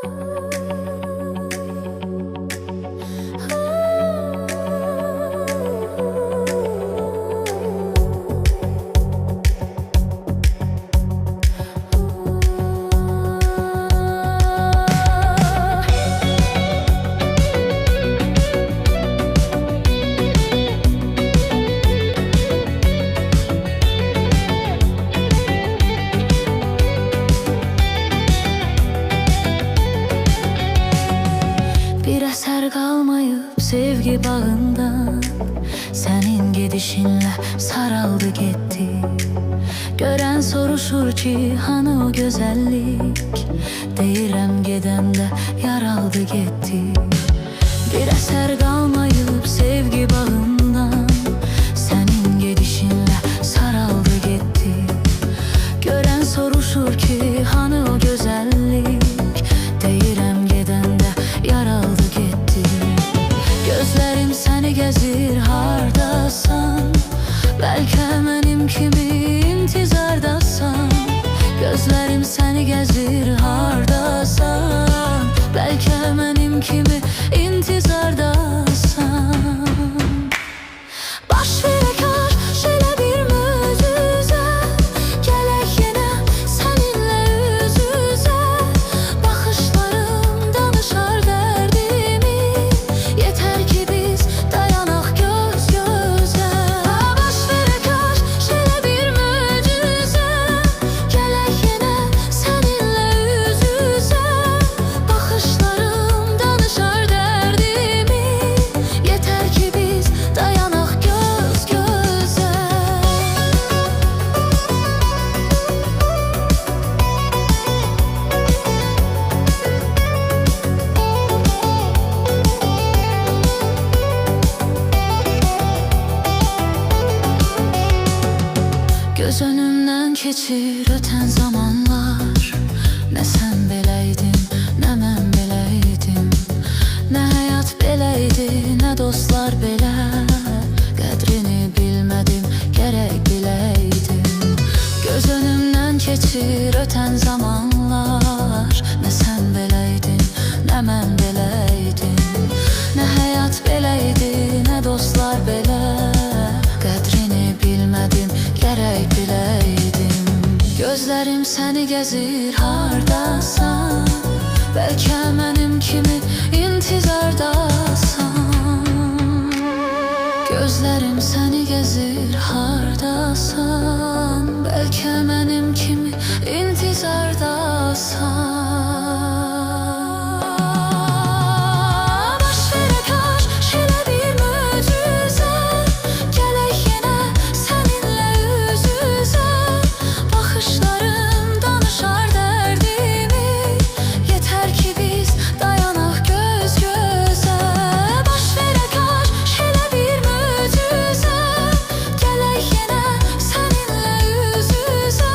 Bir eser kalmayıp sevgi bağından, senin gidişinle saraldı gitti. Gören soruşur ki hani o güzellik, deyirəm gedəndə yaraldı gitti. Bir eser kalmayıp sevgi bağından, senin gidişinle saraldı gitti. Gören soruşur ki hani o güzellik, deyirəm gedəndə yaraldı gitti. Gözlerim seni gezir hardasan, belki benim kimi intizardasan. Gözlerim seni gezir hardasan, belki benim kimi intizardasan. Baş verekar şöyle bir möcüze, gelek yine seninle yüz yüze. Bakışlarım danışar derdimi, yeter ki biz dayanak göz göze. Baş verekar şöyle bir möcüze, gelek yine seninle yüz yüze. Bakışlarım danışar derdimi, yeter ki biz dayanak göz göze. Göz önümden keçir öten zamanlar. Ne sen beleydin, ne mən beleydim. Ne hayat beleydi, ne dostlar bele. Qədrini bilmedim, gerek bileydim. Göz önümden keçir öten zamanlar. Ne sen beleydin, ne mən beleydim. Ne hayat beleydi, ne dostlar bele. Qədrini bilmedim, gerek bileydim. Gözlerim seni gezir hardasan, belki benim kimi intizardasan. Gözlerim seni gezir hardasan, belki benim kimi intizardasan. Baş verekar şöyle bir möcüze, gelek yine seninle yüz yüze. Bakışlarım danışar derdimi, yeter ki biz dayanak göz göze. Baş verekar şöyle bir möcüze, gelek yine seninle yüz yüze.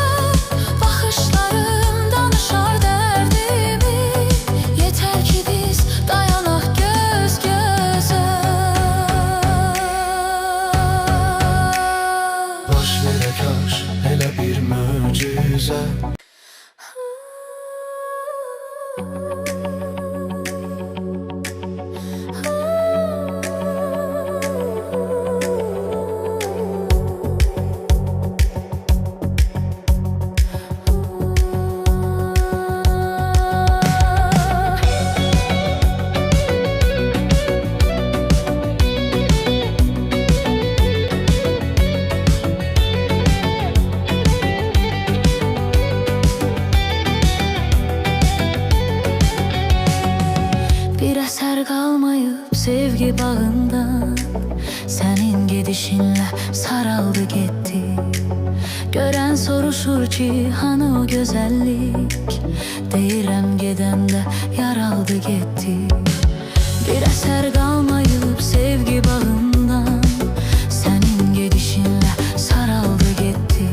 Bakışlarım danışar derdimi, yeter ki biz dayanak göz göze. Baş verekar hele bir möcüze. Bir eser kalmayıp sevgi bağından, senin gidişinle saraldı gitti. Gören soruşur ki hani o güzellik, deyirəm gedəndə yaraldı gitti. Bir eser kalmayıp sevgi bağından, senin gidişinle saraldı gitti.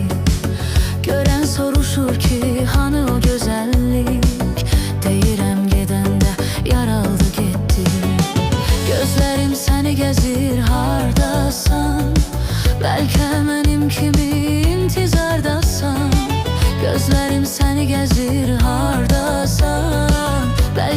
Gören soruşur ki hani o güzellik, deyirəm gedəndə yaraldı gitti. Gözlerim seni gezir hardasan, belki benim kimi intizardasan. Gözlerim seni gezir hardasan, belki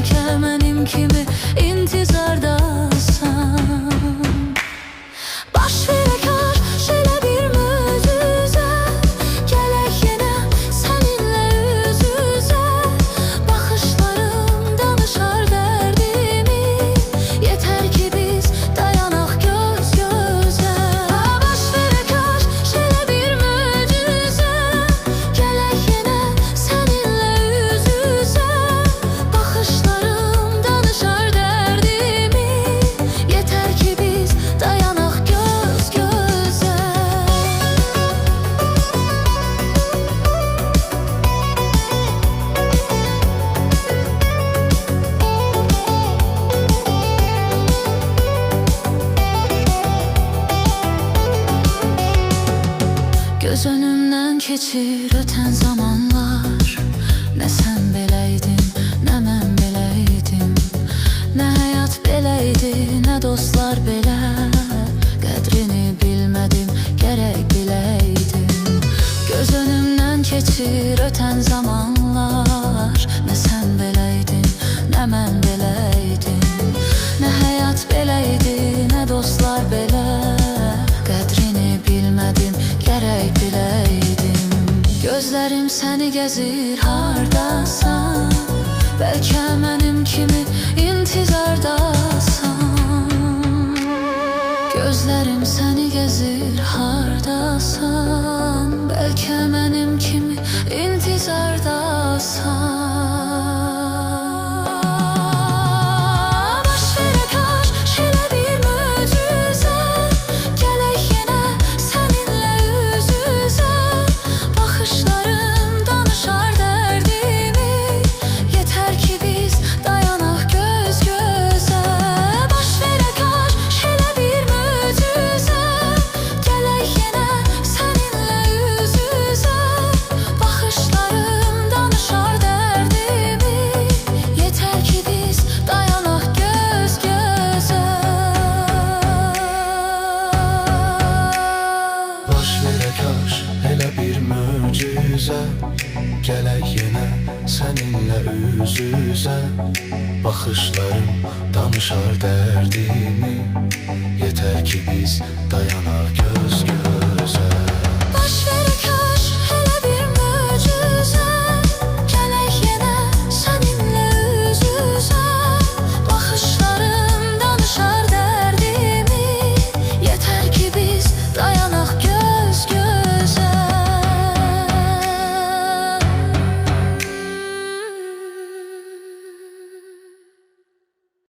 geçən zamanlar nə sən beləydin, nə mən beləydim, nə həyat belə idi, nə dostlar belə. Qədrini bilmədim, gərək biləydim. Gözlərim səni gəzir, hardasan? Bəlkə mənim kimi intizardasan. Gözlərim səni gəzir, hardasan? Bəlkə mənim kimi intizardasan. Baş verə kaş elə bir möcüzə, gələk yenə səninlə üz-üzə. Baxışlarım danışar dərdimi, yetər ki biz dayanaq göz-gözə. Baş verə kaş elə bir möcüzə, gələk yenə səninlə üz-üzə. Baxışlarım danışar dərdimi, yetər ki biz dayanaq göz-gözə. Baş verə kaş elə bir möcüzə, gələk yenə səninlə üz-üzə. Baxışlarım danışar dərdimi, yetər ki biz dayanaq göz-gözə.